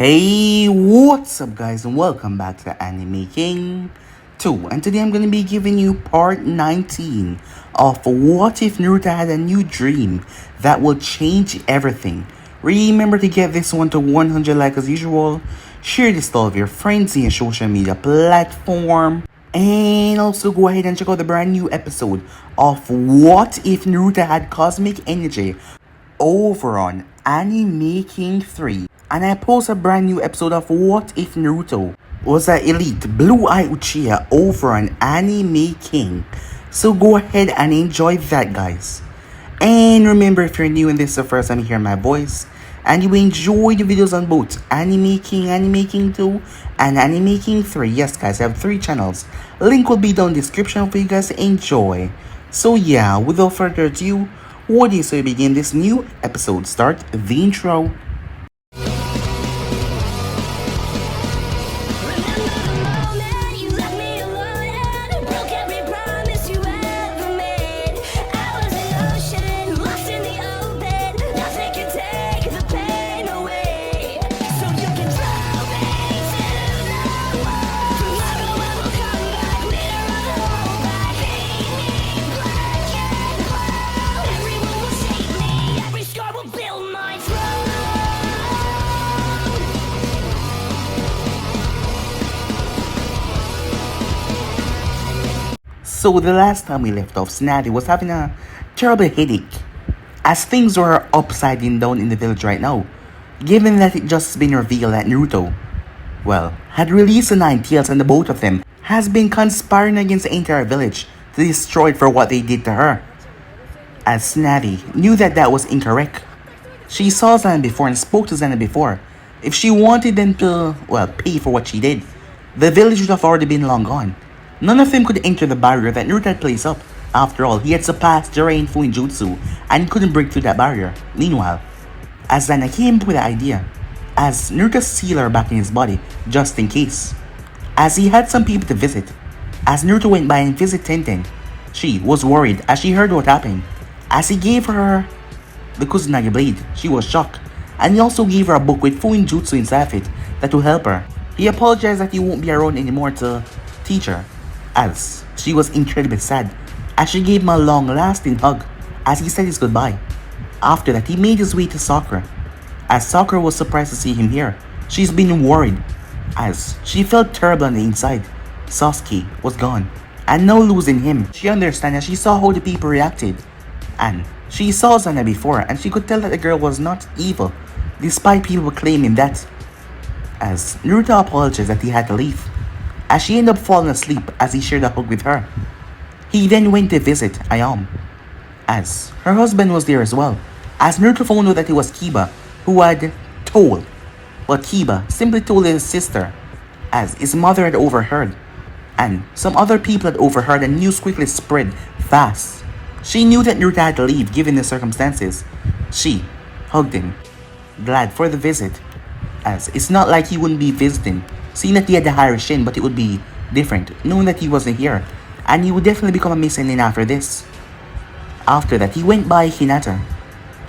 Hey, what's up guys, and welcome back to Anime King 2. And today I'm going to be giving you part 19 of What If Naruto Had a New Dream That Will Change Everything. Remember to get this one to 100 likes as usual. Share this to all of your friends in your social media platform. And also go ahead and check out the brand new episode of What If Naruto Had Cosmic Energy over on Anime King 3. And I post a brand new episode of What If Naruto was an elite blue-eye Uchiha over on Anime King. So go ahead and enjoy that, guys. And remember, if you're new and this is the first time you hear my voice, and you enjoy the videos on both Anime King 2, and Anime King 3. Yes, guys, I have 3 channels. Link will be down in the description for you guys to enjoy. So yeah, without further ado, what do you say we begin this new episode? Start the intro. So the last time we left off, Snazzy was having a terrible headache, as things were upside down in the village right now, given that it just been revealed that Naruto, had released the 9 tails, and the both of them has been conspiring against the entire village to destroy it for what they did to her. As Snazzy knew that that was incorrect. She saw Xana before and spoke to Xana before. If she wanted them to, pay for what she did, the village would have already been long gone. None of them could enter the barrier that Naruto had placed up. After all, he had surpassed Jiraiya Fuinjutsu and couldn't break through that barrier. Meanwhile, as Xana came up with the idea, as Naruto sealed her back in his body, just in case. As he had some people to visit, as Naruto went by and visited Tenten, she was worried as she heard what happened. As he gave her the Kusanagi blade, she was shocked, and he also gave her a book with Fuinjutsu inside of it that will help her. He apologized that he won't be around anymore to teach her, as she was incredibly sad, as she gave him a long-lasting hug as he said his goodbye. After that, he made his way to Sakura. As Sakura was surprised to see him here, she's been worried, as she felt terrible on the inside. Sasuke was gone, and now losing him, she understood as she saw how the people reacted. And she saw Xana before, and she could tell that the girl was not evil, despite people claiming that. As Naruto apologized that he had to leave, as she ended up falling asleep as he shared a hug with her. He then went to visit Ayam, as her husband was there as well, as Naruto found out that it was Kiba who had told, but Kiba simply told his sister, as his mother had overheard, and some other people had overheard, and news quickly spread fast. She knew that Naruto had to leave given the circumstances. She hugged him, glad for the visit, as it's not like he wouldn't be visiting, seeing that he had the higher shin, but it would be different, knowing that he wasn't here, and he would definitely become a missing after this. After that, he went by Hinata,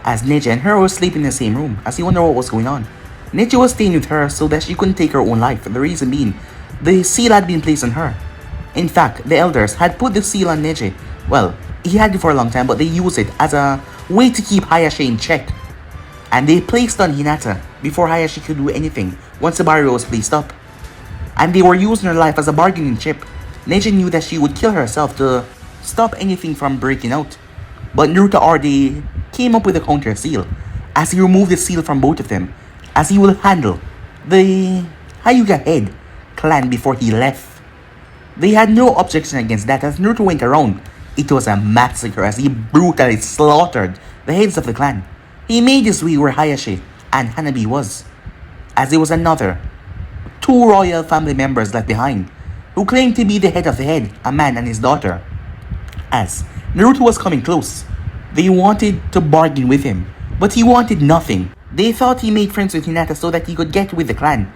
as Neji and her were sleeping in the same room, as he wondered what was going on. Neji was staying with her so that she couldn't take her own life, the reason being, the seal had been placed on her. In fact, the elders had put the seal on Neji. He had it for a long time, but they used it as a way to keep Hayashi in check. And they placed on Hinata before Hayashi could do anything once the barrier was placed up. And they were using her life as a bargaining chip. Neji knew that she would kill herself to stop anything from breaking out. But Naruto already came up with a counter seal, as he removed the seal from both of them, as he will handle the Hyuga head clan before he left. They had no objection against that. As Naruto went around, it was a massacre as he brutally slaughtered the heads of the clan. He made his way where Hayashi and Hanabi was, as there was another 2 royal family members left behind, who claimed to be the head of the head, a man and his daughter. As Naruto was coming close, they wanted to bargain with him, but he wanted nothing. They thought he made friends with Hinata so that he could get with the clan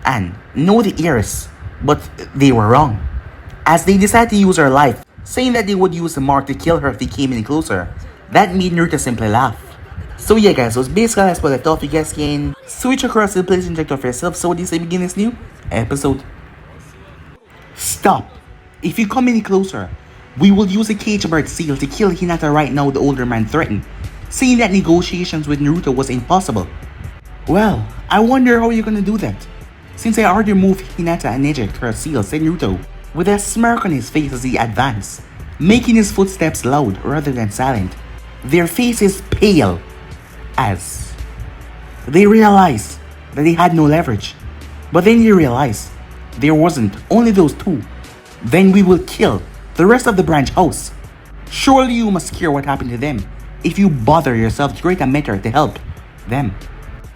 and know the heiress, but they were wrong, as they decided to use her life, saying that they would use the mark to kill her if they came any closer. That made Naruto simply laugh. So yeah guys, so it's basically that's what I thought. You guys can Switch across to the place and check out for yourself. So this begin this new episode. Stop. If you come any closer, we will use a cage bird seal to kill Hinata right now, the older man threatened, saying that negotiations with Naruto was impossible. Well, I wonder how you're gonna do that, since I already moved Hinata and Neji to her seal, said Naruto, with a smirk on his face as he advanced, making his footsteps loud rather than silent. Their faces pale as they realized that they had no leverage. But then they realized there wasn't, only those two. Then we will kill the rest of the branch house. Surely you must care what happened to them if you bother yourself to create a meter to help them.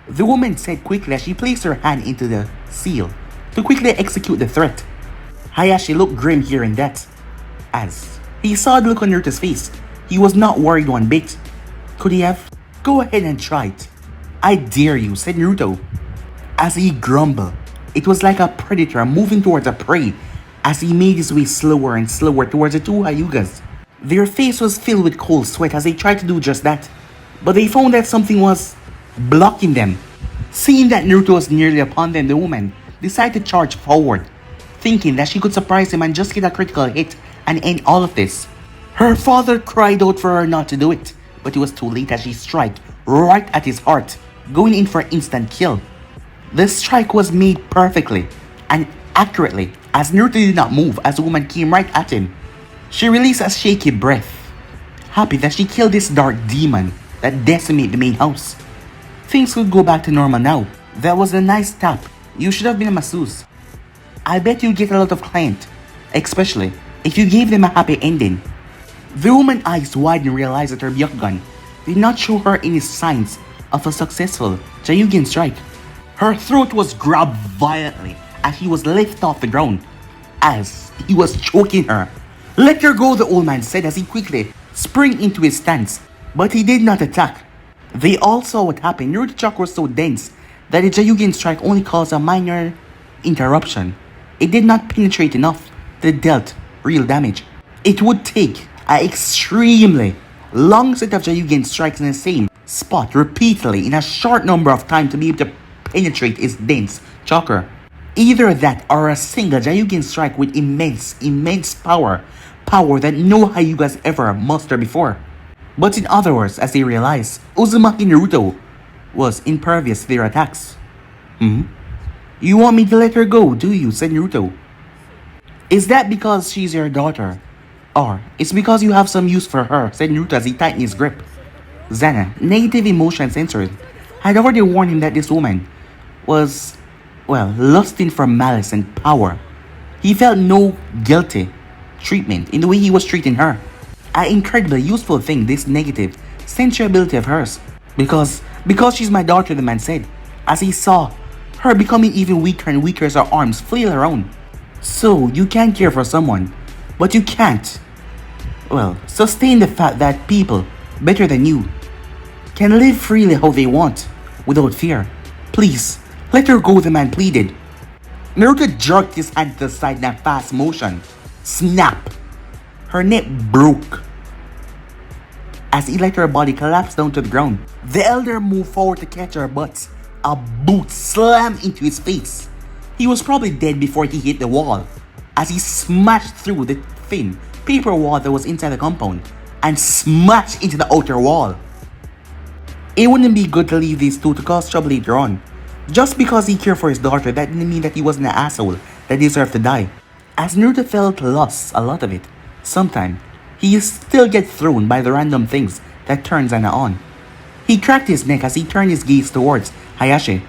The woman said quickly as she placed her hand into the seal to quickly execute the threat. Hayashi looked grim hearing that. As he saw the look on Naruto's face, he was not worried one bit. Could he have? Go ahead and try it. I dare you, said Naruto. As he grumbled, it was like a predator moving towards a prey as he made his way slower and slower towards the two Hyugas. Their face was filled with cold sweat as they tried to do just that, but they found that something was blocking them. Seeing that Naruto was nearly upon them, the woman decided to charge forward, thinking that she could surprise him and just get a critical hit and end all of this. Her father cried out for her not to do it, but it was too late as she struck right at his heart, going in for instant kill. The strike was made perfectly and accurately as Naruto did not move as the woman came right at him. She released a shaky breath, happy that she killed this dark demon that decimated the main house. Things could go back to normal now. That was a nice tap. You should have been a masseuse. I bet you'd get a lot of clients, especially if you gave them a happy ending. The woman's eyes widened and realized that her Byakugan did not show her any signs of a successful Jayugen strike. Her throat was grabbed violently as she was lifted off the ground, as he was choking her. Let her go, the old man said as he quickly sprang into his stance, but he did not attack. They all saw what happened. Naruto's chakra was so dense that the Jayugen strike only caused a minor interruption. It did not penetrate enough that dealt real damage. It would take an extremely long set of Jayugen strikes in the same spot repeatedly in a short number of time to be able to penetrate its dense chakra. Either that or a single Jayugen strike with immense power that no Hyugas ever mustered before. But in other words, as they realized, Uzumaki Naruto was impervious to their attacks. You want me to let her go, do you? Said Naruto. Is that because she's your daughter? Or it's because you have some use for her? Said Naruto as he tightened his grip. Zana, negative emotion censored, had already warned him that this woman was, lusting for malice and power. He felt no guilty treatment in the way he was treating her. An incredibly useful thing, this negative sensuality of hers. Because she's my daughter, the man said, as he saw her becoming even weaker and weaker as her arms flail around. So, you can care for someone, but you can't, sustain the fact that people better than you can live freely how they want, without fear. Please, let her go, the man pleaded. Naruto jerked his hand to the side in a fast motion. Snap! Her neck broke as he let her body collapse down to the ground. The elder moved forward to catch her, but a boot slammed into his face. He was probably dead before he hit the wall, as he smashed through the thin paper wall that was inside the compound and smashed into the outer wall. It wouldn't be good to leave these two to cause trouble later on. Just because he cared for his daughter, that didn't mean that he wasn't an asshole that deserved to die. As Naruto felt lost a lot of it, sometimes he still gets thrown by the random things that turn Zana on. He cracked his neck as he turned his gaze towards Hayashi,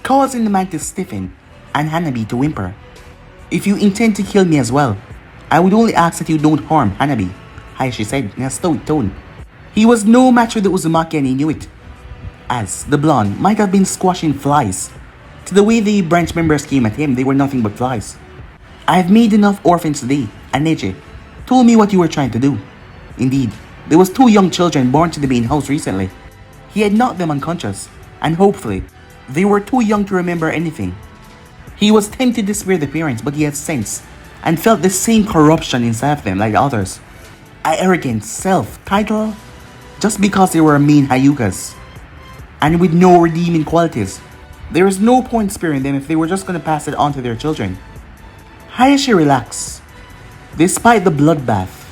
causing the man to stiffen and Hanabi to whimper. If you intend to kill me as well, I would only ask that you don't harm Hanabi, Hayashi said in a stoic tone. He was no match with the Uzumaki and he knew it, as the blonde might have been squashing flies. To the way the branch members came at him, they were nothing but flies. I've made enough orphans today, and Neji told me what you were trying to do. Indeed, there was 2 young children born to the main house recently. He had knocked them unconscious, and hopefully, they were too young to remember anything. He was tempted to spare the parents, but he had sense, and felt the same corruption inside of them like the others. An arrogant self-title, just because they were mean Hyugas, and with no redeeming qualities. There is no point sparing them if they were just gonna pass it on to their children. Hayashi relaxed, despite the bloodbath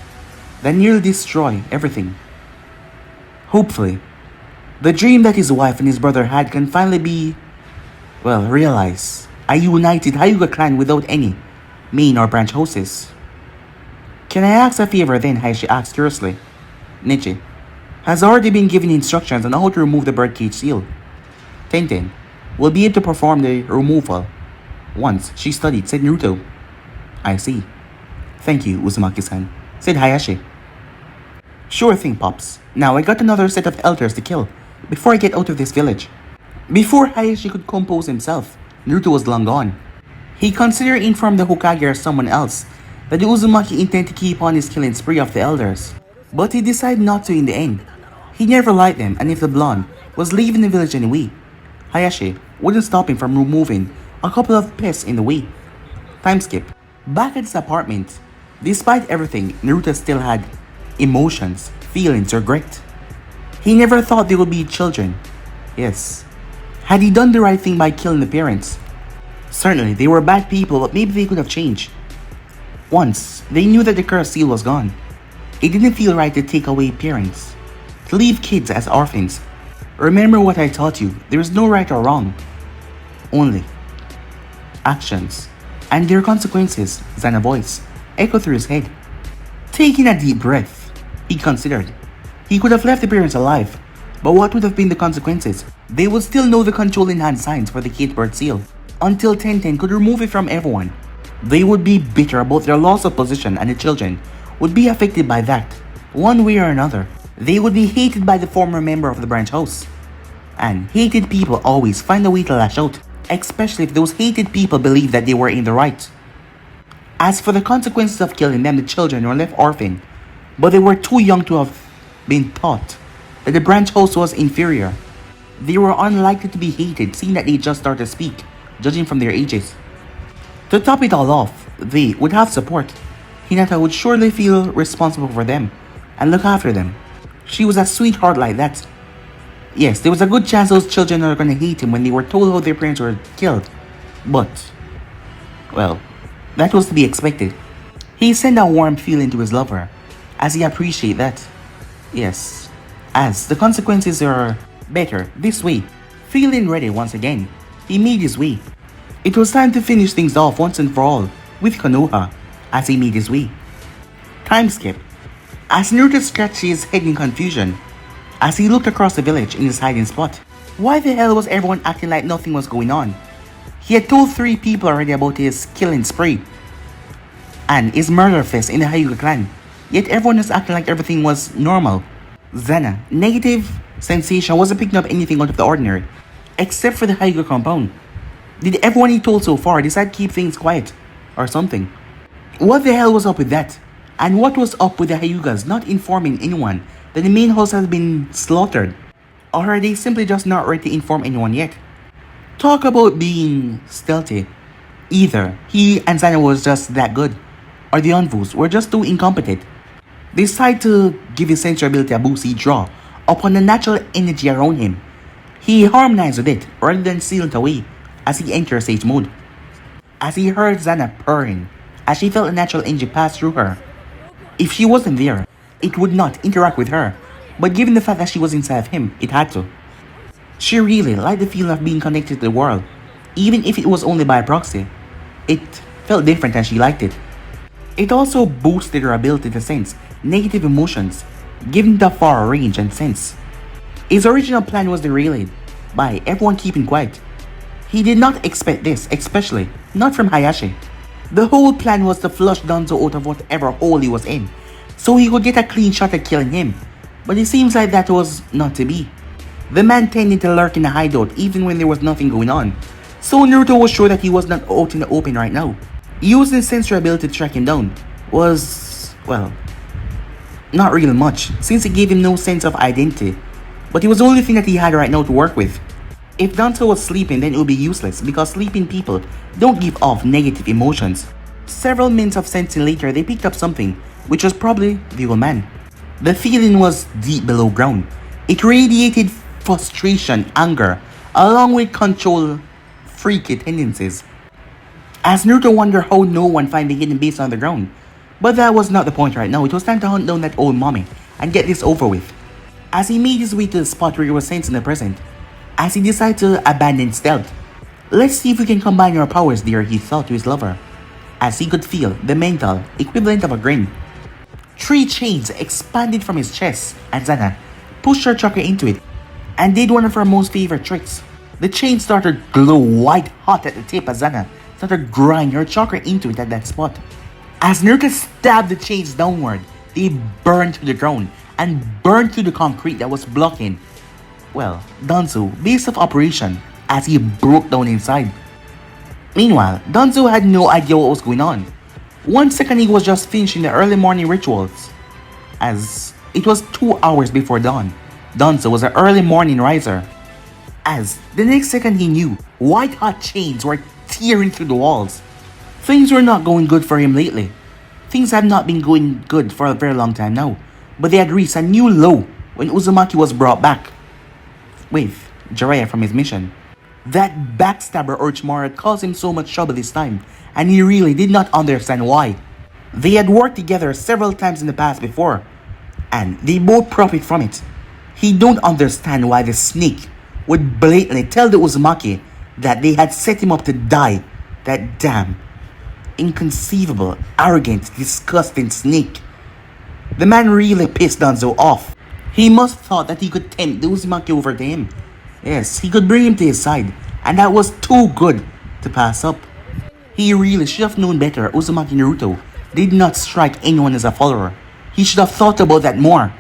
that nearly destroyed everything. Hopefully, the dream that his wife and his brother had can finally be, realized. A united Hyuga clan without any main or branch houses. Can I ask a favor then? Hayashi asked curiously. Nichi has already been given instructions on how to remove the birdcage seal. Tenten will be able to perform the removal once she studied, said Naruto. I see. Thank you, Uzumaki-san, said Hayashi. Sure thing, Pops. Now I got another set of elders to kill before I get out of this village. Before Hayashi could compose himself, Naruto was long gone. He considered informing the Hokage or someone else that the Uzumaki intended to keep on his killing spree of the elders. But he decided not to in the end. He never liked them, and if the blonde was leaving the village anyway, Hayashi wouldn't stop him from removing a couple of pests in the way. Time skip. Back at his apartment, despite everything, Naruto still had emotions, feelings, regret. He never thought they would be children. Yes. Had he done the right thing by killing the parents? Certainly, they were bad people, but maybe they could have changed. Once, they knew that the cursed seal was gone. It didn't feel right to take away parents, to leave kids as orphans. Remember what I taught you, there is no right or wrong. Only actions and their consequences, Zana's voice echoed through his head. Taking a deep breath, he considered. He could have left the parents alive, but what would have been the consequences? They would still know the controlling hand signs for the Kate Bird seal, until Tenten could remove it from everyone. They would be bitter about their loss of position, and the children would be affected by that, one way or another. They would be hated by the former member of the branch house. And hated people always find a way to lash out, especially if those hated people believe that they were in the right. As for the consequences of killing them, the children were left orphaned, but they were too young to have been taught that the branch house was inferior. They were unlikely to be hated, seeing that they just started to speak, judging from their ages. To top it all off, they would have support. Hinata would surely feel responsible for them and look after them. She was a sweetheart like that. Yes, there was a good chance those children are going to hate him when they were told how their parents were killed. But, that was to be expected. He sent a warm feeling to his lover, as he appreciated that. Yes, as the consequences are better this way. Feeling ready once again, he made his way. It was time to finish things off once and for all with Konoha as he made his way. Time skip. As Naruto scratched his head in confusion, as he looked across the village in his hiding spot. Why the hell was everyone acting like nothing was going on? He had told 3 people already about his killing spree and his murder fest in the Hyuga clan, yet everyone was acting like everything was normal. Zana, negative sensation, wasn't picking up anything out of the ordinary, except for the Hyuga compound. Did everyone he told so far decide to keep things quiet, or something? What the hell was up with that? And what was up with the Hyugas not informing anyone that the main house has been slaughtered? Or are they simply just not ready to inform anyone yet? Talk about being stealthy. Either he and Zana was just that good, or the ANBUs were just too incompetent. They decided to give his sensory ability a boost he draw upon the natural energy around him. He harmonized with it rather than seal it away as he entered stage mode. As he heard Zana purring, as she felt a natural energy pass through her. If she wasn't there, it would not interact with her, but given the fact that she was inside of him, it had to. She really liked the feeling of being connected to the world, even if it was only by proxy. It felt different and she liked it. It also boosted her ability to sense negative emotions, given the far range and sense. His original plan was derailed by everyone keeping quiet. He did not expect this, especially not from Hayashi. The whole plan was to flush Danzo out of whatever hole he was in, so he could get a clean shot at killing him, but it seems like that was not to be. The man tended to lurk in a hideout even when there was nothing going on, so Naruto was sure that he was not out in the open right now. Using sensory ability to track him down was, not really much, since it gave him no sense of identity, but it was the only thing that he had right now to work with. If Danzo was sleeping, then it would be useless because sleeping people don't give off negative emotions. Several minutes of sensing later, they picked up something, which was probably the old man. The feeling was deep below ground. It radiated frustration, anger, along with control freaky tendencies. As Naruto wondered how no one find the hidden base on the ground. But that was not the point right now. It was time to hunt down that old mommy and get this over with. As he made his way to the spot where he was sensing the present, as he decided to abandon stealth. Let's see if we can combine our powers, dear, he thought to his lover, as he could feel the mental equivalent of a grin. 3 chains expanded from his chest, and Zana pushed her chakra into it and did one of her most favorite tricks. The chain started glow white hot at the tip as Zana started grinding her chakra into it at that spot. As Naruto stabbed the chains downward, they burned to the ground and burned through the concrete that was blocking, well, Danzo, base of operation, as he broke down inside. Meanwhile, Danzo had no idea what was going on. 1 second he was just finishing the early morning rituals, as it was 2 hours before dawn. Danzo was an early morning riser, as the next second he knew, white hot chains were tearing through the walls. Things were not going good for him lately. Things have not been going good for a very long time now, but they had reached a new low when Uzumaki was brought back with Jiraiya from his mission. That backstabber Orochimaru had caused him so much trouble this time, and he really did not understand why. They had worked together several times in the past before, and they both profit from it. He don't understand why the snake would blatantly tell the Uzumaki that they had set him up to die. That damn, inconceivable, arrogant, disgusting snake. The man really pissed Danzo off. He must have thought that he could tempt the Uzumaki over to him. Yes, he could bring him to his side, and that was too good to pass up. He really should have known better. Uzumaki Naruto did not strike anyone as a follower. He should have thought about that more.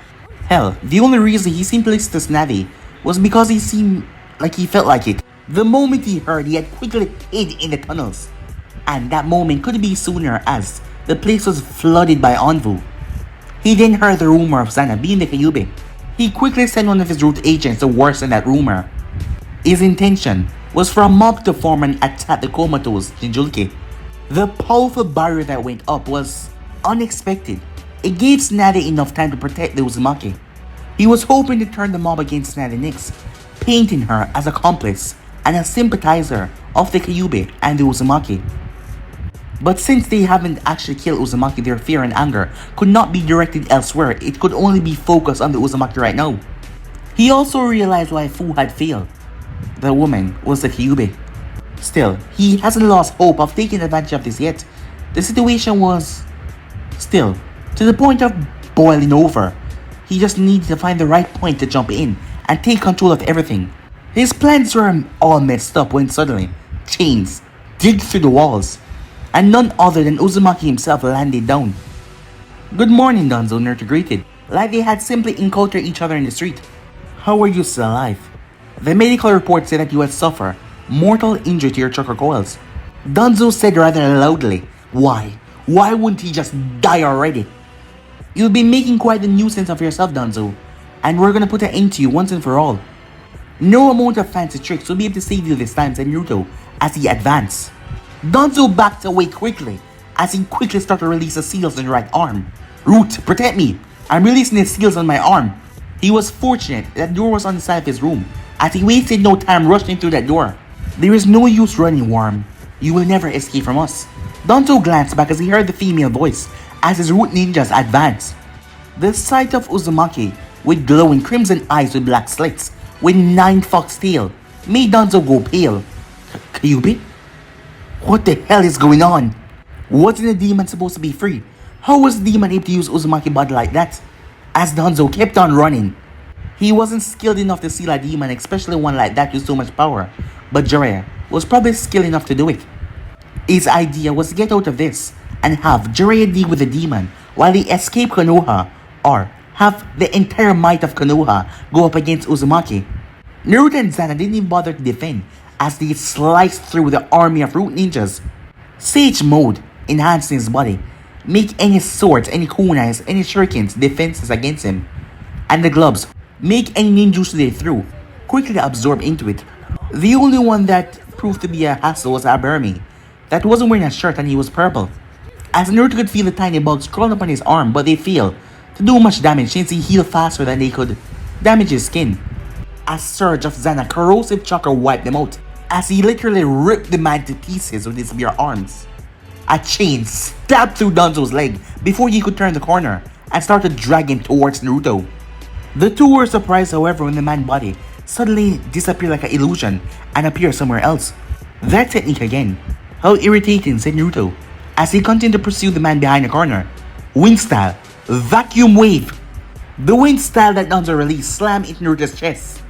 Hell, the only reason he seemed to listen to Snappy was because he seemed like he felt like it. The moment he heard, he had quickly hid in the tunnels. And that moment couldn't be sooner, as the place was flooded by ANBU. He then heard the rumor of Zana being the Kyuubi. He quickly sent one of his root agents to worsen that rumor. His intention was for a mob to form and attack the comatose Jinchuriki. The powerful barrier that went up was unexpected. It gave Tsunade enough time to protect the Uzumaki. He was hoping to turn the mob against Tsunade next, painting her as accomplice and a sympathizer of the Kyuubi and the Uzumaki. But since they haven't actually killed Uzumaki, their fear and anger could not be directed elsewhere. It could only be focused on the Uzumaki right now. He also realized why Fu had failed. The woman was the Kyuubi. Still, he hasn't lost hope of taking advantage of this yet. The situation was still to the point of boiling over. He just needed to find the right point to jump in and take control of everything. His plans were all messed up when suddenly chains digged through the walls, and none other than Uzumaki himself landed down. Good morning, Danzo, Naruto greeted, like they had simply encountered each other in the street. How are you still alive? The medical report said that you had suffered mortal injury to your chakra coils. Danzo said rather loudly, Why? Why wouldn't he just die already? You'll be making quite a nuisance of yourself, Danzo, and we're gonna put an end to you once and for all. No amount of fancy tricks will be able to save you this time, said Naruto as he advanced. Danzo backed away quickly as he quickly started to release the seals on his right arm. Root, protect me! I'm releasing the seals on my arm. He was fortunate that the door was on the side of his room, as he wasted no time rushing through that door. There is no use running, Worm. You will never escape from us. Danzo glanced back as he heard the female voice as his root ninjas advanced. The sight of Uzumaki with glowing crimson eyes with black slits with 9 fox tail made Danzo go pale. Kyuubi? What the hell is going on? Wasn't the demon supposed to be free? How was the demon able to use Uzumaki's body like that? As Danzo kept on running. He wasn't skilled enough to seal a demon, especially one like that with so much power, but Jiraiya was probably skilled enough to do it. His idea was to get out of this and have Jiraiya deal with the demon while he escape Konoha, or have the entire might of Konoha go up against Uzumaki. Naruto and Zana didn't even bother to defend as they sliced through the army of root ninjas. Sage mode, enhancing his body, make any swords, any kunais, any shurikens defenses against him. And the gloves, make any ninjutsu they threw, quickly absorb into it. The only one that proved to be a hassle was Aburami, that wasn't wearing a shirt and he was purple. As Naruto could feel the tiny bugs crawling up on his arm, but they failed to do much damage since he healed faster than they could damage his skin. A surge of Zana's corrosive chakra wiped them out as he literally ripped the man to pieces with his bare arms. A chain stabbed through Danzo's leg before he could turn the corner and start to drag him towards Naruto. The two were surprised, however, when the man's body suddenly disappeared like an illusion and appeared somewhere else. That technique again. How irritating, said Naruto, as he continued to pursue the man behind the corner. Wind style, vacuum wave. The wind style that Danzo released slammed into Naruto's chest,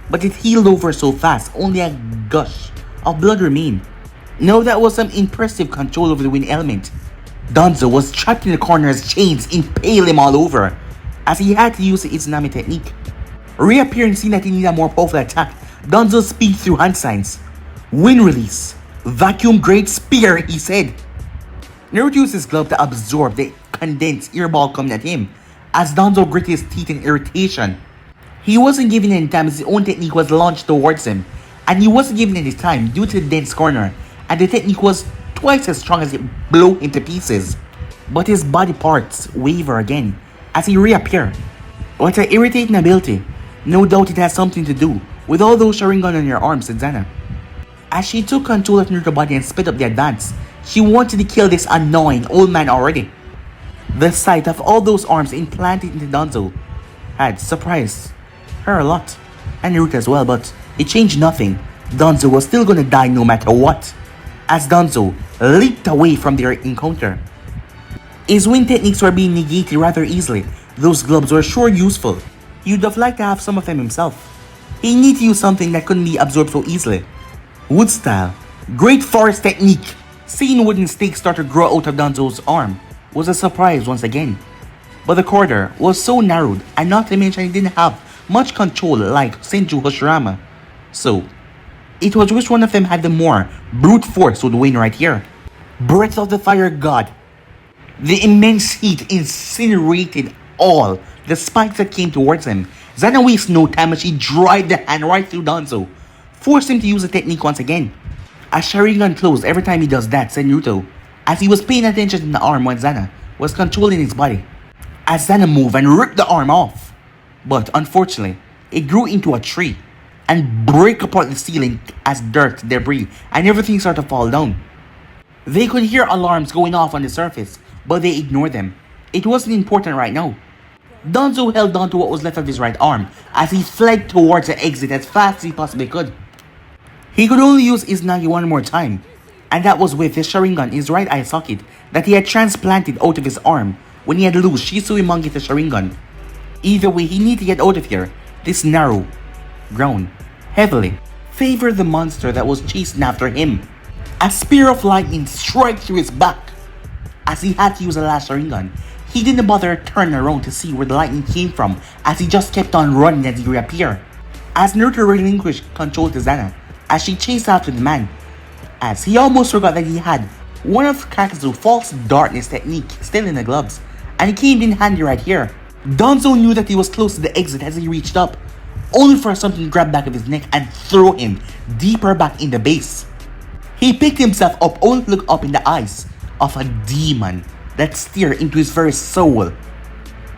but it healed over so fast, only a gush of blood remained. No, that was some impressive control over the wind element. Danzo was trapped in the corner as chains impale him all over, as he had to use the Izanami technique. Reappearing, seeing that he needed a more powerful attack, Danzo speed through hand signs. Wind release, vacuum grade spear, he said. Naruto used his glove to absorb the condensed earball coming at him, as Danzo gritted his teeth in irritation. He wasn't given any time as his own technique was launched towards him, and he wasn't given any time due to the dense corner, and the technique was twice as strong as it blew him to pieces. But his body parts waver again as he reappeared. What an irritating ability. No doubt it has something to do with all those Sharingan on your arms, said Zana. As she took control of Naruto's body and sped up the advance, she wanted to kill this annoying old man already. The sight of all those arms implanted into Danzo had surprised her a lot, and Naruto as well, but it changed nothing. Danzo was still gonna die no matter what, as Danzo leaped away from their encounter. His wind techniques were being negated rather easily. Those gloves were sure useful. He'd have liked to have some of them himself. He needed to use something that couldn't be absorbed so easily. Wood style, great forest technique. Seeing wooden stakes start to grow out of Danzo's arm was a surprise once again. But the corridor was so narrowed, and not to mention he didn't have much control like Senju Hoshirama. So, it was which one of them had the more brute force would win right here. Breath of the Fire God. The immense heat incinerated all the spikes that came towards him. Zana wasted no time as she dried the hand right through Danzo, forced him to use the technique once again. A Sharingan closed every time he does that, said Naruto, as he was paying attention to the arm when Zana was controlling his body. As Zana moved and ripped the arm off, but unfortunately, it grew into a tree and break apart the ceiling as dirt, debris, and everything started to fall down. They could hear alarms going off on the surface, but they ignored them. It wasn't important right now. Danzo held on to what was left of his right arm as he fled towards the exit as fast as he possibly could. He could only use Izanagi one more time, and that was with his Sharingan in his right eye socket that he had transplanted out of his arm when he had lost Shisui Mangita Sharingan. Either way, he needed to get out of here. This narrow ground heavily favored the monster that was chasing after him. A spear of lightning struck through his back as he had to use the last Sharingan. He didn't bother turning around to see where the lightning came from as he just kept on running as he reappeared. As Naruto relinquished control to Zana as she chased after the man, as he almost forgot that he had one of Kakazu's false darkness technique still in the gloves, and it came in handy right here. Danzo knew that he was close to the exit as he reached up, only for something to grab back of his neck and throw him deeper back in the base. He picked himself up only to look up in the eyes of a demon that stared into his very soul.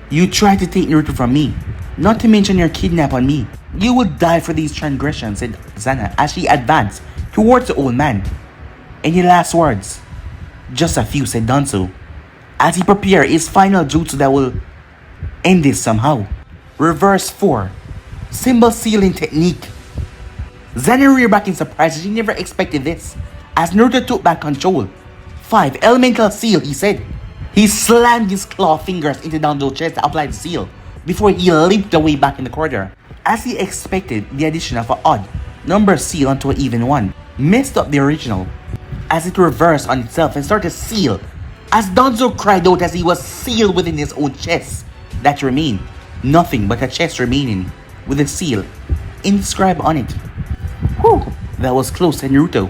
You tried to take Naruto from me, not to mention your kidnap on me. You would die for these transgressions, said Zana as she advanced towards the old man. Any last words? Just a few, said Danzo, as he prepared his final jutsu that will end this somehow. Reverse 4. Symbol sealing technique. Zana reared back in surprise as she never expected this, as Naruto took back control. 5. Elemental seal, he said. He slammed his claw fingers into Danzo's chest to apply the seal, before he leaped away back in the corridor. As he expected, the addition of an odd number seal onto an even one messed up the original, as it reversed on itself and started to seal, as Danzo cried out as he was sealed within his own chest that remained. Nothing but a chest remaining, with a seal inscribed on it. Whew, that was close, said Naruto.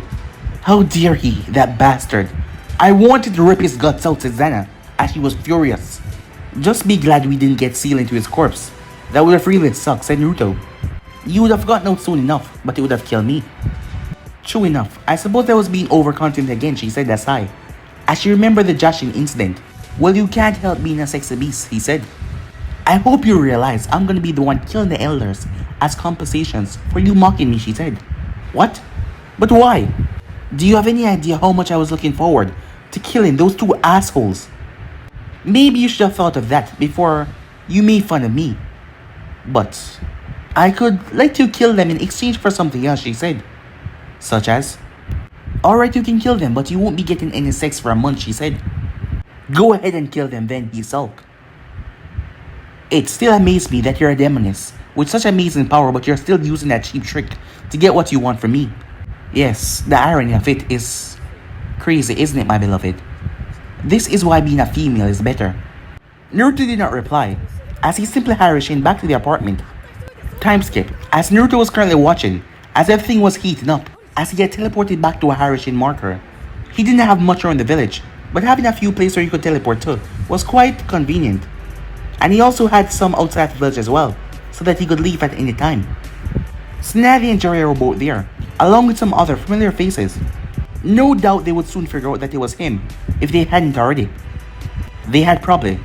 How dare he, that bastard. I wanted to rip his guts out, said Zana, as she was furious. Just be glad we didn't get seal into his corpse. That would have really sucked, said Naruto. You would have gotten out soon enough, but it would have killed me. True enough, I suppose I was being overconfident again, she said aside, as she remembered the Jashin incident. Well, you can't help being a sexy beast, he said. I hope you realize I'm gonna be the one killing the elders as compensations for you mocking me, she said. What? But why? Do you have any idea how much I was looking forward to killing those two assholes? Maybe you should have thought of that before you made fun of me. But I could let you kill them in exchange for something else, she said. Such as? Alright, you can kill them, but you won't be getting any sex for a month, she said. Go ahead and kill them then, he sulked. It still amazed me that you're a demoness with such amazing power, but you're still using that cheap trick to get what you want from me. Yes, the irony of it is crazy, isn't it, my beloved? This is why being a female is better. Naruto did not reply, as he simply hurried Shin back to the apartment. Time skip, as Naruto was currently watching, as everything was heating up, as he had teleported back to a Hayashi marker. He didn't have much around the village, but having a few places where he could teleport to was quite convenient. And he also had some outside the village as well, so that he could leave at any time. Snazzy and Jiraiya were both there, along with some other familiar faces. No doubt they would soon figure out that it was him, if they hadn't already. They had probably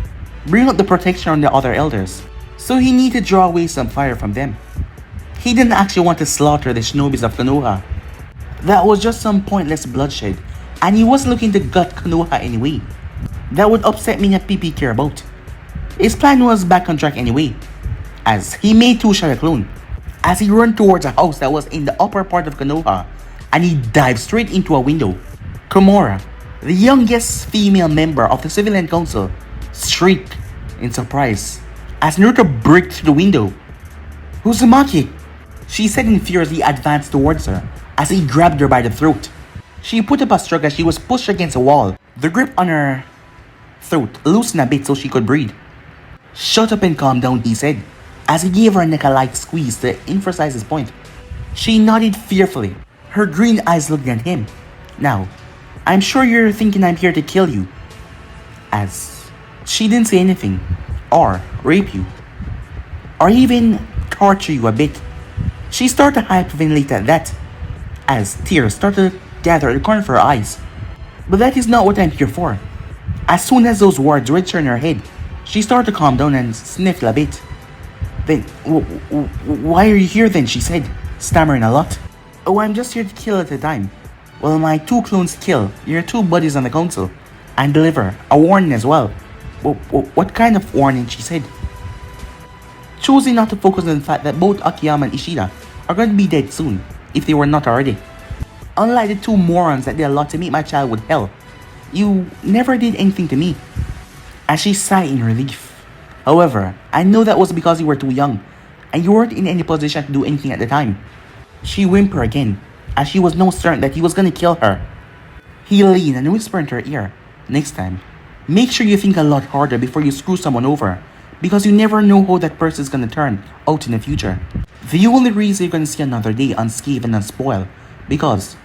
bring out the protection on the other elders, so he needed to draw away some fire from them. He didn't actually want to slaughter the shinobis of Konoha. That was just some pointless bloodshed, and he wasn't looking to gut Konoha anyway. That would upset me not PP care about. His plan was back on track anyway, as he made two shadow clone, as he ran towards a house that was in the upper part of Konoha, and he dived straight into a window. Komura, the youngest female member of the civilian council, shrieked in surprise as Naruto bricked through the window. Uzumaki, she said in fear as he advanced towards her, as he grabbed her by the throat. She put up a struggle as she was pushed against a wall. The grip on her throat loosened a bit so she could breathe. Shut up and calm down, he said, as he gave her a neck-a-light squeeze to emphasize his point. She nodded fearfully. Her green eyes looked at him. Now, I'm sure you're thinking I'm here to kill you. As she didn't say anything, or rape you, or even torture you a bit. She started to hyperventilate at that, as tears started to gather at the corner of her eyes. But that is not what I'm here for. As soon as those words registered in her head, she started to calm down and sniffle a bit. Then, why are you here then, she said, stammering a lot. Oh, I'm just here to kill at a time. Well, my two clones kill your two buddies on the council, and deliver a warning as well. What kind of warning, she said, choosing not to focus on the fact that both Akiyama and Ishida are going to be dead soon, if they were not already. Unlike the two morons that did a lot to make my childhood hell, you never did anything to me. As she sighed in relief. However, I know that was because you were too young, and you weren't in any position to do anything at the time. She whimpered again, as she was now certain that he was going to kill her. He leaned and whispered into her ear, next time, make sure you think a lot harder before you screw someone over, because you never know how that person is going to turn out in the future. The only reason you're going to see another day unscathed and unspoiled, because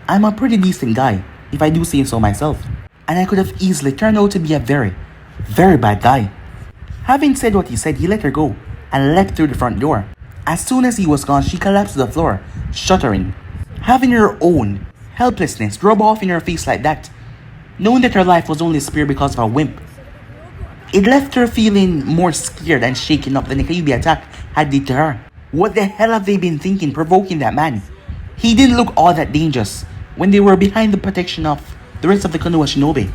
I'm a pretty decent guy, if I do say so myself, and I could have easily turned out to be a very, very bad guy. Having said what he said, he let her go and leapt through the front door. As soon as he was gone, she collapsed to the floor, shuddering. Having her own helplessness rub off in her face like that, knowing that her life was only spared because of a wimp, it left her feeling more scared and shaken up than the Kyuubi attack had did to her. What the hell have they been thinking provoking that man? He didn't look all that dangerous when they were behind the protection of the rest of the Konoha shinobi.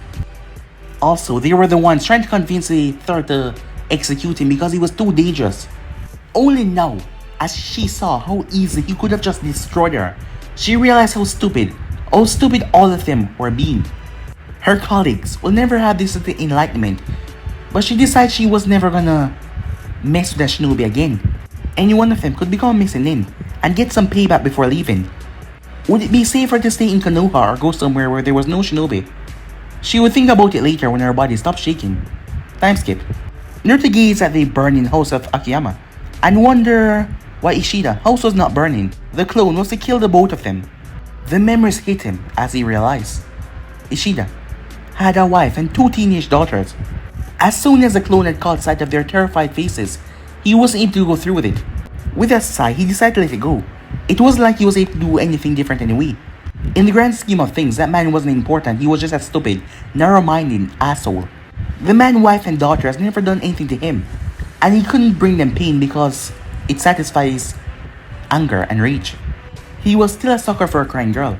Also, they were the ones trying to convince the third to execute him because he was too dangerous. Only now, as she saw how easily he could have just destroyed her, she realized how stupid all of them were being. Her colleagues will never have this enlightenment, but she decided she was never gonna mess with that shinobi again. Any one of them could become missing in and get some payback before leaving. Would it be safer to stay in Konoha or go somewhere where there was no shinobi? She would think about it later when her body stopped shaking. Time skip. Naruto gazed at the burning house of Akiyama and wonder why Ishida's house was not burning. The clone was to kill the both of them. The memories hit him as he realized Ishida had a wife and two teenage daughters. As soon as the clone had caught sight of their terrified faces, he wasn't able to go through with it. With a sigh, he decided to let it go. It wasn't like he was able to do anything different anyway. In the grand scheme of things, that man wasn't important. He was just a stupid, narrow-minded asshole. The man's wife and daughter has never done anything to him, and he couldn't bring them pain because It satisfies anger and rage. He was still a sucker for a crying girl.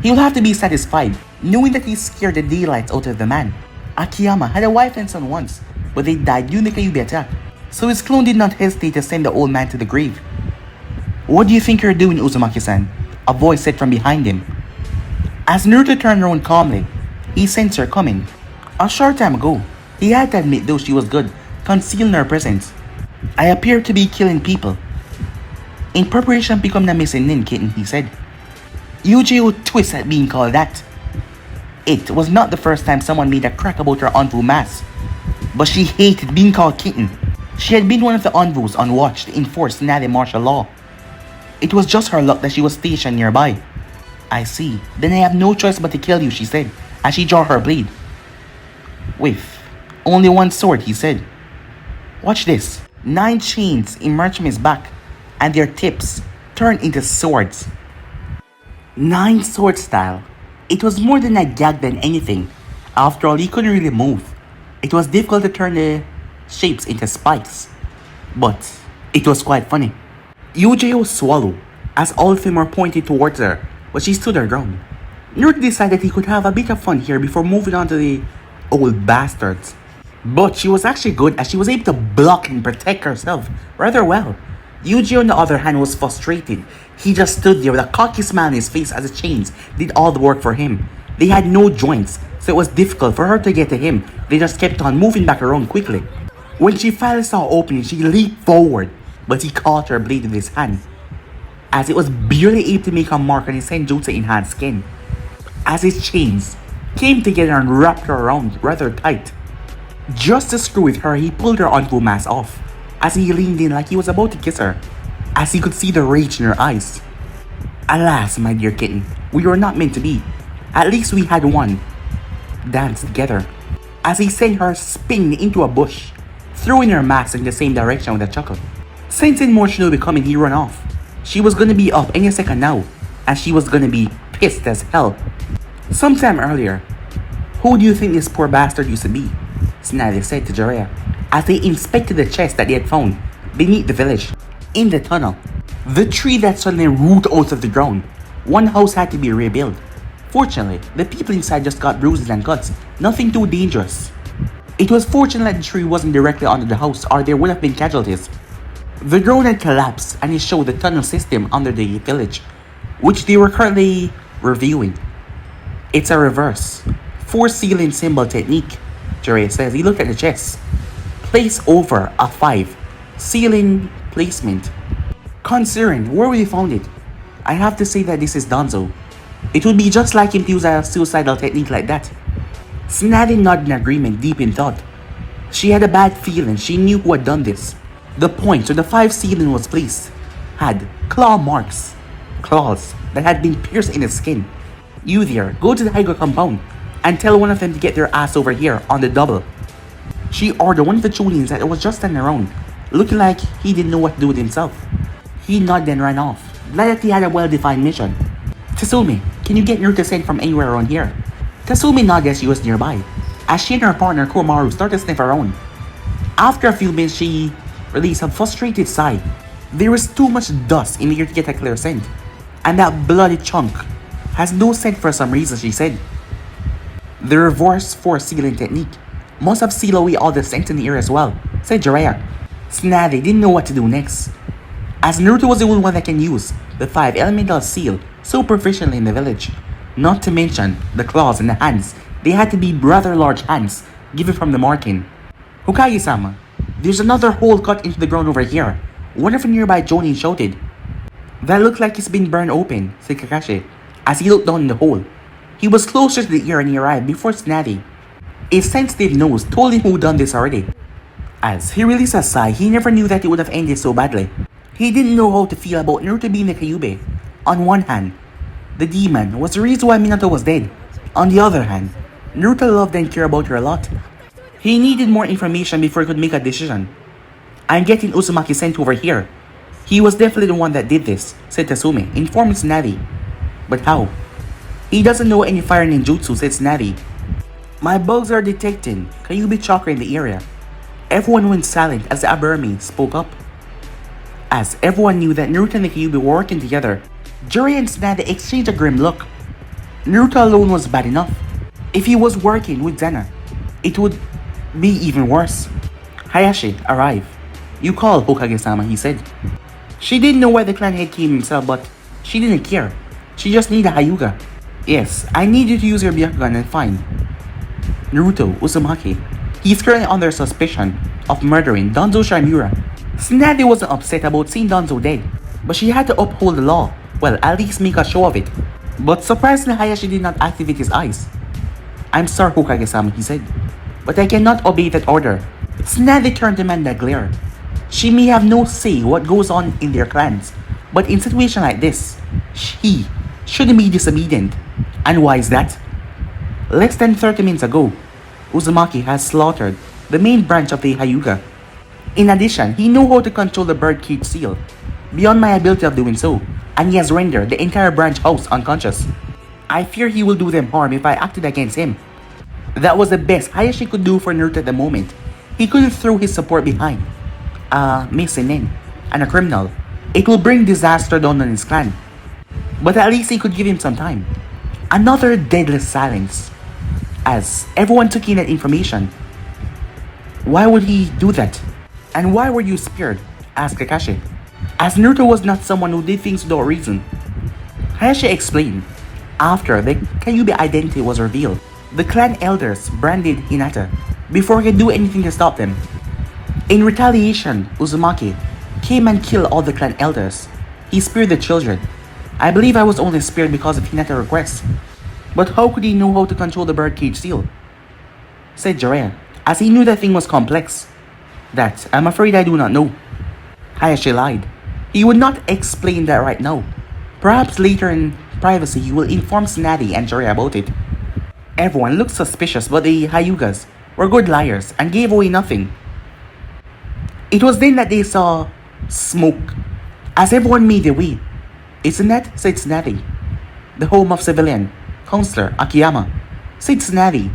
He will have to be satisfied, knowing that he scared the daylights out of the man. Akiyama had a wife and son once, but they died during the Kyuubi attack, so his clone did not hesitate to send the old man to the grave. "What do you think you're doing, Uzumaki-san?" a voice said from behind him. As Naruto turned around calmly, he sensed her coming. A short time ago, he had to admit though she was good, concealing her presence. "I appear to be killing people. In preparation to become the missing nin kitten," he said. Yuji twists at being called that. It was not the first time someone made a crack about her ANBU mask, but she hated being called kitten. She had been one of the ANBUs on watch to enforce Tsunade martial law. It was just her luck that she was stationed nearby. "I see. Then I have no choice but to kill you," she said, as she drew her blade. "With only one sword," he said. "Watch this." 9 chains emerged from his back, and their tips turned into swords. 9 sword style. It was more than a gag than anything. After all, he couldn't really move. It was difficult to turn the shapes into spikes. But it was quite funny. Yuji swallowed as all of them were pointed towards her, but she stood her ground. Naruto decided he could have a bit of fun here before moving on to the old bastards. But she was actually good as she was able to block and protect herself rather well. Yuji on the other hand was frustrated. He just stood there with a cocky smile on his face as the chains did all the work for him. They had no joints, so it was difficult for her to get to him. They just kept on moving back around quickly. When she finally saw opening, she leaped forward, but he caught her blade with his hand, as it was barely able to make a mark on his senjutsu enhanced skin. As his chains came together and wrapped her around rather tight. Just to screw with her, he pulled her ANBU mask off, as he leaned in like he was about to kiss her, as he could see the rage in her eyes. "Alas, my dear kitten, we were not meant to be. At least we had one dance together," as he sent her spinning into a bush, throwing her mask in the same direction with a chuckle. Sensing more shinobi coming, he ran off. She was gonna be up any second now, and she was gonna be pissed as hell. Sometime earlier, "Who do you think this poor bastard used to be?" Tsunade said to Jiraiya, as they inspected the chest that they had found beneath the village. In the tunnel, the tree that suddenly rooted out of the ground. One house had to be rebuilt. Fortunately, the people inside just got bruises and cuts, nothing too dangerous. It was fortunate that the tree wasn't directly under the house, or there would have been casualties. The ground had collapsed, and it showed the tunnel system under the village, which they were currently reviewing. "It's a reverse 4 ceiling symbol technique," Jiraiya says. He looked at the chest. "Place over a 5 ceiling placement. Considering where we found it, I have to say that this is Danzo. It would be just like him to use a suicidal technique like that." Tsunade nodded in agreement, deep in thought. She had a bad feeling she knew who had done this. The point where the 5 ceiling was placed had claw marks, claws that had been pierced in the skin. "You there, go to the Hyuga compound and tell one of them to get their ass over here on the double." She ordered one of the Chunins that was just standing around, looking like he didn't know what to do with himself. He nodded and ran off, glad that he had a well-defined mission. "Tasumi, can you get Naruto sent from anywhere around here?" Tasumi nodded as she was nearby, as she and her partner Komaru started to sniff around. After a few minutes, she released a frustrated sigh. There was too much dust in the air to get a clear scent, and that bloody chunk has no scent for some reason, she said. "The reverse 4 ceiling technique must have sealed away all the scent in the air as well," said Jiraiya. Tsunade didn't know what to do next, as Naruto was the only one that can use the 5 elemental seal so proficiently in the village. Not to mention the claws and the hands. They had to be rather large hands, given from the marking. "Hokage-sama, there's another hole cut into the ground over here," one of the nearby Jonin shouted. "That looked like it's been burned open," said Kakashi, as he looked down in the hole. He was closer to the ear and he arrived before Tsunade. A sensitive nose told him who done this already. As he released a sigh, he never knew that it would have ended so badly. He didn't know how to feel about Naruto being a Kyuubi. On one hand, the demon was the reason why Minato was dead. On the other hand, Naruto loved and cared about her a lot. He needed more information before he could make a decision. "I'm getting Uzumaki sent over here. He was definitely the one that did this," said Tasumi, informing Tsunade. "But how?" "He doesn't know any fire ninjutsu," said Tsunade. "My bugs are detecting Kyuubi chakra in the area." Everyone went silent as the Aburami spoke up. As everyone knew that Naruto and the Kyuubi were working together, Jiraiya and Tsunade exchanged a grim look. Naruto alone was bad enough. If he was working with Zena, it would be even worse. Hayashi, arrive. You call, Hokage-sama, he said. She didn't know why the clan head came himself, but she didn't care. She just needed a Hyuga. Yes, I need you to use your Byakugan and find Naruto Uzumaki. He's currently under suspicion of murdering Danzo Shimura. Tsunade wasn't upset about seeing Danzo dead, but she had to uphold the law. Well, at least make a show of it. But surprisingly, Hayashi did not activate his eyes. I'm sorry, Hokage-sama, he said, but I cannot obey that order. Tsunade turned to Amanda glare. She may have no say what goes on in their clans, but in situation like this, she shouldn't be disobedient. And why is that? Less than 30 minutes ago, Uzumaki has slaughtered the main branch of the Hyuga. In addition, he knew how to control the birdcage seal, beyond my ability of doing so, and he has rendered the entire branch house unconscious. I fear he will do them harm if I acted against him. That was the best Hayashi could do for Naruto at the moment. He couldn't throw his support behind Meisenen and a criminal. It will bring disaster down on his clan. But at least he could give him some time. Another deadly silence, as everyone took in that information. Why would he do that? And why were you spared? Asked Kakashi. As Naruto was not someone who did things without reason. Hayashi explained. After the Kyuubi identity was revealed, the clan elders branded Hinata before he could do anything to stop them. In retaliation, Uzumaki came and killed all the clan elders. He spared the children. I believe I was only spared because of Hinata's request. But how could he know how to control the birdcage seal? Said Jiraiya, as he knew the thing was complex. That, I'm afraid I do not know. Hayashi lied. He would not explain that right now. Perhaps later in privacy he will inform Tsunade and Jiraiya about it. Everyone looked suspicious, but the Hyugas were good liars and gave away nothing. It was then that they saw smoke, as everyone made their way. Isn't that? Said Tsunade. The home of civilian councilor Akiyama. Said Tsunade.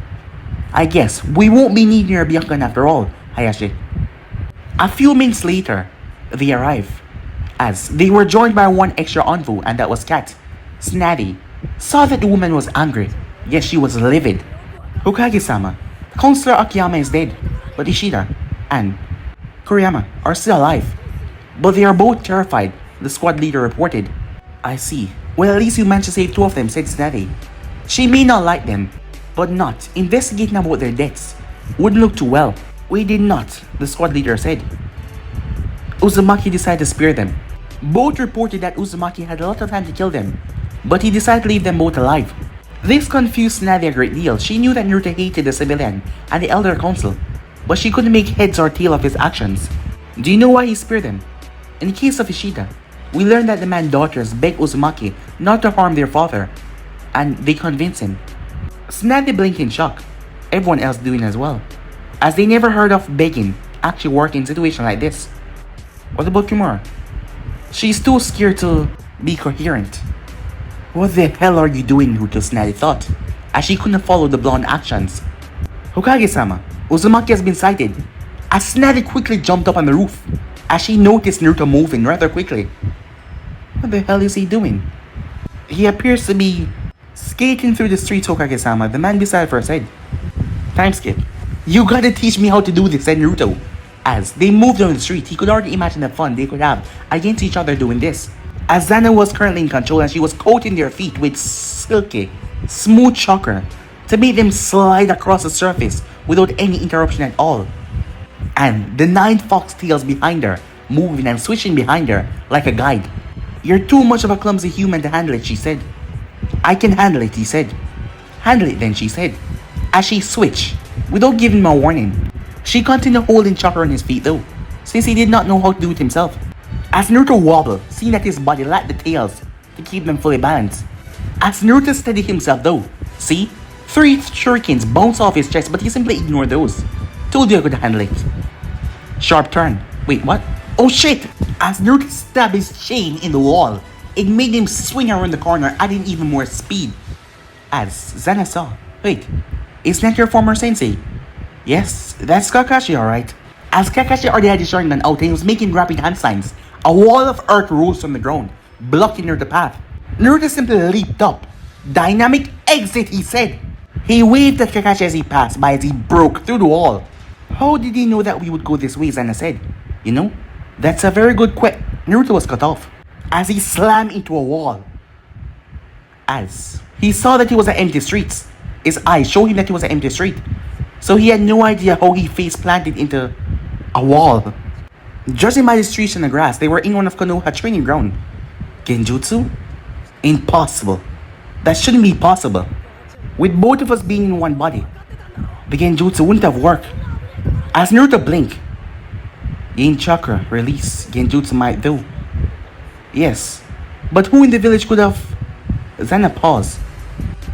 I guess we won't be needing your Byakugan after all, Hayashi. A few minutes later, they arrived, as they were joined by one extra envoy, and that was Kat. Tsunade saw that the woman was angry. Yes, she was livid. Hokage-sama, Councilor Akiyama is dead, but Ishida and Kuriyama are still alive. But they are both terrified, the squad leader reported. I see. Well, at least you managed to save two of them, said Tsunade. She may not like them, but not investigating about their deaths wouldn't look too well. We did not, the squad leader said. Uzumaki decided to spare them. Both reported that Uzumaki had a lot of time to kill them, but he decided to leave them both alive. This confused Tsunade a great deal. She knew that Naruto hated the civilian and the elder council, but she couldn't make heads or tail of his actions. Do you know why he spared them? In the case of Ishida, we learned that the man's daughters begged Uzumaki not to harm their father, and they convinced him. Tsunade blinked in shock, everyone else doing as well, as they never heard of begging actually work in a situation like this. What about Kimura? She's too scared to be coherent. What the hell are you doing, Naruto? Tsunade thought, as she couldn't follow the blonde actions. Hokage-sama, Uzumaki has been sighted. As Tsunade quickly jumped up on the roof, as she noticed Naruto moving rather quickly. What the hell is he doing? He appears to be skating through the streets, Hokage-sama, the man beside her said. Time skip. You gotta teach me how to do this, said Naruto. As they moved down the street, he could already imagine the fun they could have against each other doing this. As Zana was currently in control and she was coating their feet with silky, smooth chakra to make them slide across the surface without any interruption at all. And the 9 foxtails behind her, moving and switching behind her like a guide. You're too much of a clumsy human to handle it, she said. I can handle it, he said. Handle it then, she said, as she switched, without giving him a warning. She continued holding chakra on his feet though, since he did not know how to do it himself. As Naruto wobbled, seeing that his body lacked the tails to keep them fully balanced. As Naruto steadied himself though, see? 3 shurikens bounced off his chest, but he simply ignored those. Told you I could handle it. Sharp turn. Wait, what? Oh shit! As Naruto stabbed his chain in the wall, it made him swing around the corner, adding even more speed. As Zana saw, wait, isn't that your former sensei? Yes, that's Kakashi, alright. As Kakashi already had his Sharingan out and he was making rapid hand signs, A wall of earth rose from the ground, blocking Naruto's path. Naruto simply leaped up. Dynamic exit, he said. He waved at Kakashi as he passed by as he broke through the wall. How did he know that we would go this way, Zana said. You know, that's a very good question. Naruto was cut off as he slammed into a wall. As he saw that he was at empty streets, his eyes showed him that he was at empty street. So he had no idea how he face planted into a wall. Judging by the streets and the grass, they were in one of Konoha training ground. Genjutsu? Impossible. That shouldn't be possible. With both of us being in one body, the Genjutsu wouldn't have worked. As Naruto blinked, Yin Chakra release Genjutsu might do. Yes, but who in the village could have? Zana paused.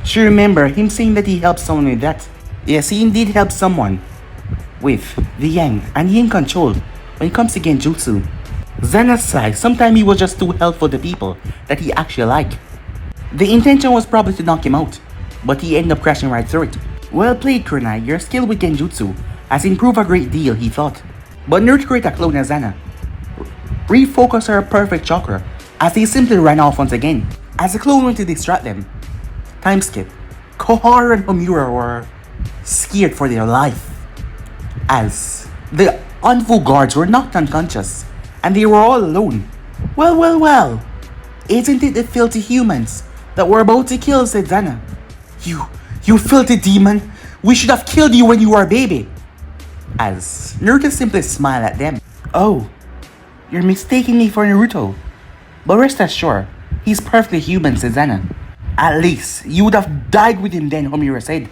She remembered him saying that he helped someone with that. Yes, he indeed helped someone with the Yang and Yin control when it comes to Genjutsu. Zana sighed. Sometimes he was just too helpful to people that he actually liked. The intention was probably to knock him out, but he ended up crashing right through it. Well played, Kurenai. Your skill with Genjutsu has improved a great deal, he thought. But Naruto created a clone as Zana. Refocus her perfect chakra as he simply ran off once again. As the clone went to distract them, time skip, Koharu and Homura were scared for their life as the ANBU guards were knocked unconscious and they were all alone. Well, isn't it the filthy humans that we're about to kill, said Zana. You filthy demon, we should have killed you when you were a baby. As Naruto simply smiled at them. Oh, you're mistaking me for Naruto. But rest assured, he's perfectly human, said Zana. At least, you would have died with him then, Homura said.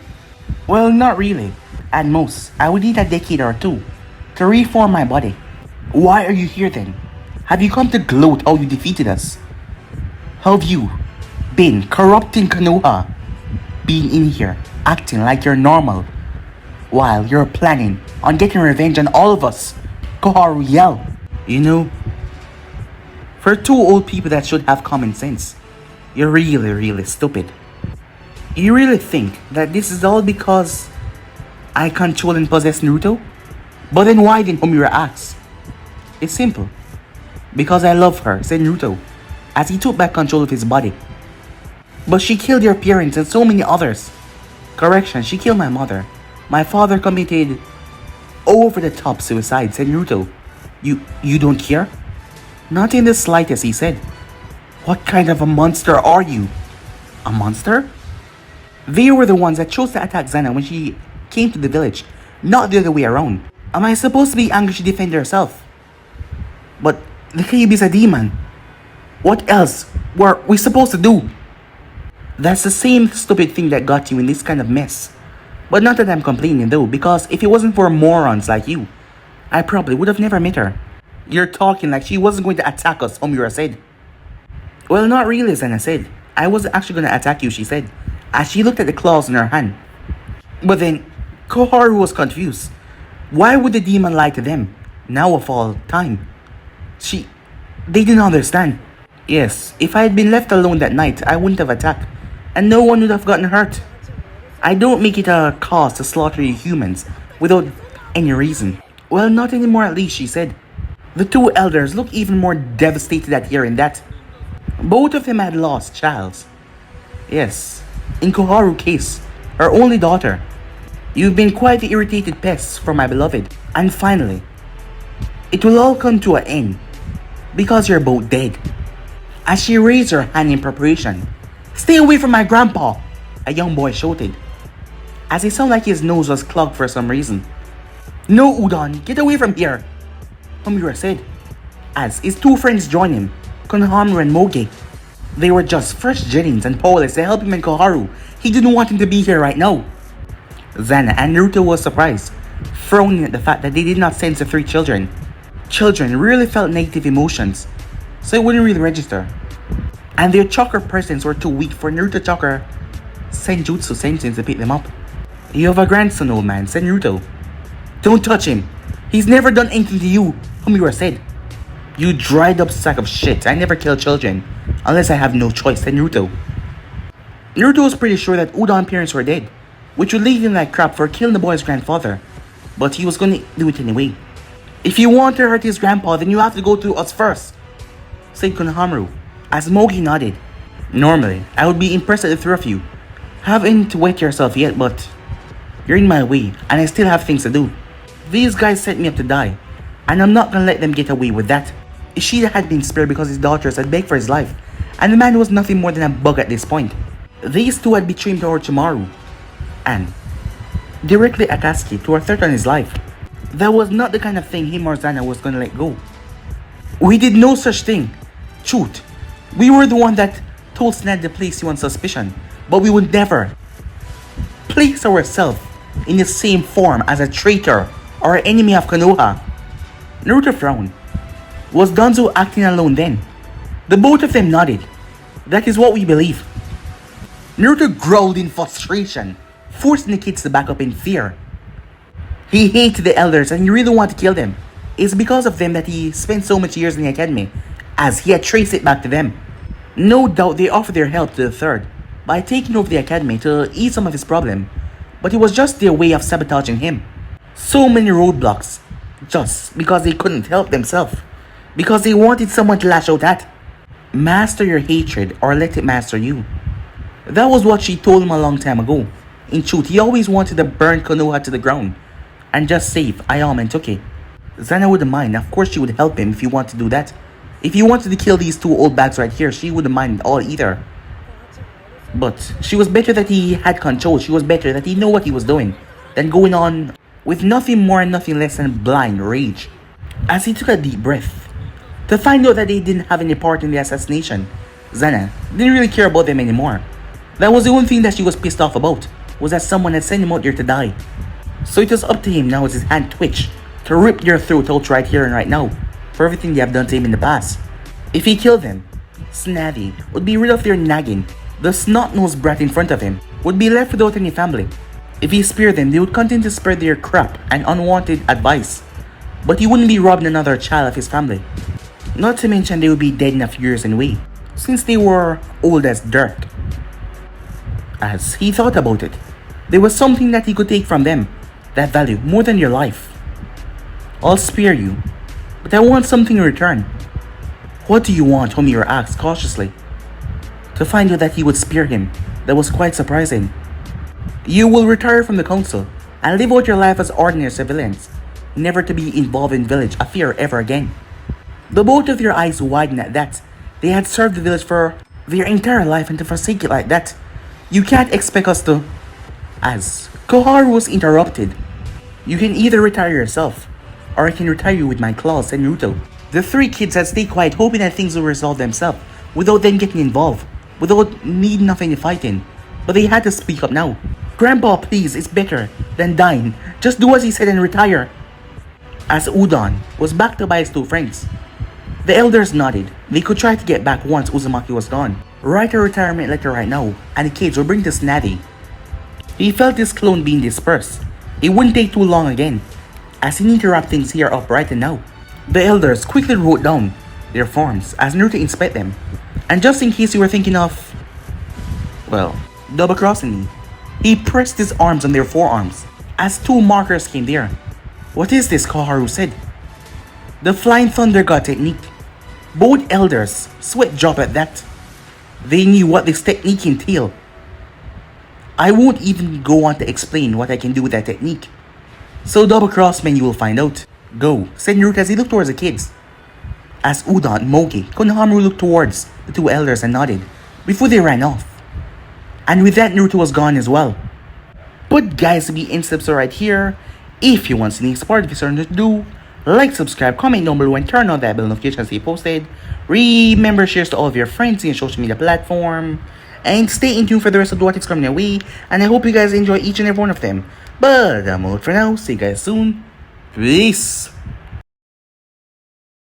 Well, not really. At most, I would need a decade or two to reform my body. Why are you here then? Have you come to gloat how you defeated us? How have you been corrupting Konoha? Being in here, acting like you're normal, while you're planning on getting revenge on all of us, Koharu yelled. You know, for two old people that should have common sense, you're really stupid. You really think that this is all because I control and possess Naruto? But then why didn't Homura ask? It's simple. Because I love her, said Naruto, as he took back control of his body. But she killed your parents and so many others. Correction, she killed my mother. My father committed over-the-top suicide, said Naruto. You don't care? Not in the slightest, he said. What kind of a monster are you? A monster? They were the ones that chose to attack Zana when she came to the village, not the other way around. Am I supposed to be angry she defended herself? But the Kyuubi is a demon. What else were we supposed to do? That's the same stupid thing that got you in this kind of mess. But not that I'm complaining though, because if it wasn't for morons like you, I probably would have never met her. You're talking like she wasn't going to attack us, Homura said. Well, not really, Zana said. I wasn't actually going to attack you, she said, as she looked at the claws in her hand. But then, Koharu was confused. Why would the demon lie to them, now of all time? They didn't understand. Yes, if I had been left alone that night, I wouldn't have attacked, and no one would have gotten hurt. I don't make it a cause to slaughter you humans without any reason. Well, not anymore at least, she said. The two elders looked even more devastated at hearing that. Both of them had lost childs. Yes, in Koharu's case, her only daughter. You've been quite the irritated pest for my beloved. And finally, it will all come to an end, because you're both dead. As she raised her hand in preparation. Stay away from my grandpa, a young boy shouted, as it sounded like his nose was clogged for some reason. No, Udon, get away from here, Homura said, as his two friends joined him, Konohamaru and Moge. They were just fresh Genins and powerless to help him and Koharu. He didn't want him to be here right now. Zana and Naruto was surprised, frowning at the fact that they did not sense the three children. Children really felt negative emotions, so it wouldn't really register. And their chakra presence were too weak for Naruto chakra senjutsu sentience to pick them up. You have a grandson, old man, said Naruto. Don't touch him. He's never done anything to you, Homura said. You dried up sack of shit. I never kill children, unless I have no choice, said Naruto. Naruto was pretty sure that Udon's parents were dead, which would leave him like crap for killing the boy's grandfather, but he was going to do it anyway. If you want to hurt his grandpa, then you have to go through us first, said Konohamaru, as Mogi nodded. Normally, I would be impressed at the three of you. Haven't wet yourself yet, but you're in my way, and I still have things to do. These guys set me up to die, and I'm not gonna let them get away with that. Ishida had been spared because his daughters had begged for his life, and the man was nothing more than a bug at this point. These two had betrayed him to Orochimaru, and directly Akatsuki to a threat on his life. That was not the kind of thing him or Zana was gonna let go. We did no such thing. Truth. We were the one that told Snad to place you on suspicion, but we would never place ourselves in the same form as a traitor or an enemy of Konoha. Naruto frowned. Was Danzo acting alone then? The both of them nodded. That is what we believe. Naruto growled in frustration, forcing the kids to back up in fear. He hated the elders and he really wanted to kill them. It's because of them that he spent so much years in the academy, as he had traced it back to them. No doubt they offered their help to the third by taking over the academy to ease some of his problem, but it was just their way of sabotaging him. So many roadblocks, just because they couldn't help themselves, because they wanted someone to lash out at. Master your hatred or let it master you. That was what she told him a long time ago. In truth, he always wanted to burn Konoha to the ground and just save Ayama and Toki. Zana wouldn't mind. Of course she would help him if he wanted to do that. If he wanted to kill these two old bags right here, she wouldn't mind at all either. But she was better that he had control. She was better that he knew what he was doing than going on with nothing more and nothing less than blind rage. As he took a deep breath to find out that they didn't have any part in the assassination, Zana didn't really care about them anymore. That was the only thing that she was pissed off about, was that someone had sent him out there to die. So it was up to him now as his hand twitched to rip their throat out right here and right now for everything they have done to him in the past. If he killed them, Snavy would be rid of their nagging. The snot-nosed brat in front of him would be left without any family. If he spared them, they would continue to spread their crap and unwanted advice. But he wouldn't be robbing another child of his family. Not to mention they would be dead in a few years anyway, since they were old as dirt. As he thought about it, there was something that he could take from them that value more than your life. I'll spare you, but I want something in return. What do you want? Homiro asked cautiously. To find out that he would spare him, that was quite surprising. You will retire from the council and live out your life as ordinary civilians, never to be involved in village affair ever again. The both of their eyes widened at that. They had served the village for their entire life, and to forsake it like that, you can't expect us to. As Koharu was interrupted, you can either retire yourself, or I can retire you with my claws, said Naruto. The three kids had stayed quiet, hoping that things would resolve themselves, without them getting involved, without needing of any fighting. But they had to speak up now. Grandpa, please, it's better than dying. Just do as he said and retire. As Udon was backed up by his two friends, the elders nodded. They could try to get back once Uzumaki was gone. Write a retirement letter right now, and the kids will bring to Snavy. He felt his clone being dispersed. It wouldn't take too long again, as he needed to wrap things here up right and now. The elders quickly wrote down their forms as Naruto inspected them, and just in case you were thinking of, well, double-crossing me, he pressed his arms on their forearms as two markers came there. What is this? Koharu said. The Flying Thunder God technique. Both elders sweat dropped at that. They knew what this technique entailed. I won't even go on to explain what I can do with that technique. So double-cross me and you will find out. Go, said Naruto as he looked towards the kids. As Udon, Mogi, Konohamaru looked towards the two elders and nodded before they ran off. And with that, Naruto was gone as well. But guys, to be in steps right here. If you want to see next part, if you're starting to do, like, subscribe, comment down below, and turn on that bell notification to be posted. Remember, shares to all of your friends in your social media platform. And stay in tune for the rest of what is coming your way. And I hope you guys enjoy each and every one of them. But I'm out for now. See you guys soon. Peace.